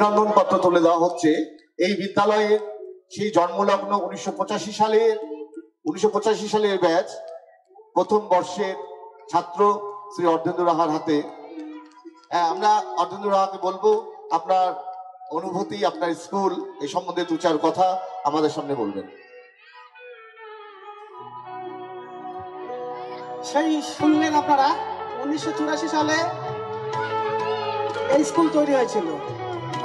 অভিনন্দন পত্র তুলে দেওয়া হচ্ছে। এই বিদ্যালয়ে সেই জন্মলগ্ন 1985 সালের ব্যাচ প্রথম বর্ষের ছাত্র শ্রী অর্ধেন্দু রাহার হাতে। আমরা অর্ধেন্দু রাহাকে বলবো আপনার অনুভূতি, আপনার স্কুল এই সম্বন্ধে দু চার কথা আমাদের সামনে বলবেন। সেই শুনলেন আপনারা, 1984 সালে এই স্কুল তৈরি হয়েছিল।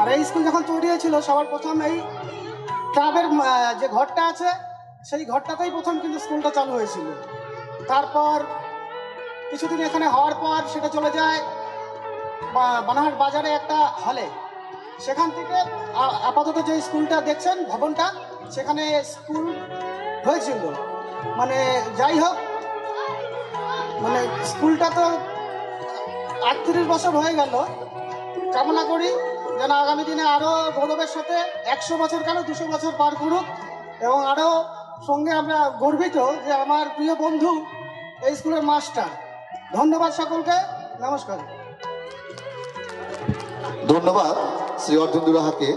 আর এই স্কুল যখন তৈরি হয়েছিল সবার প্রথম এই ক্লাবের যে ঘরটা আছে সেই ঘরটাতেই প্রথম কিন্তু স্কুলটা চালু হয়েছিল। তারপর কিছুদিন এখানে হওয়ার পর সেটা চলে যায় বানাহাট বাজারে একটা হলে। সেখান থেকে আপাতত যে স্কুলটা দেখছেন ভবনটা, সেখানে স্কুল হয়েছিল। মানে যাই হোক, মানে স্কুলটা তো 38 বছর হয়ে গেল। কামনা করি যেন আগামী দিনে আরো গৌরবের সাথে 100 বছর কেন 200 বছর পার করুক, এবং আরো সঙ্গে আমরা গর্বিত যে আমার প্রিয় বন্ধু এই স্কুলের মাস্টার। ধন্যবাদ সকলকে, নমস্কার। ধন্যবাদ শ্রী অর্ধেন্দু রাহাকে।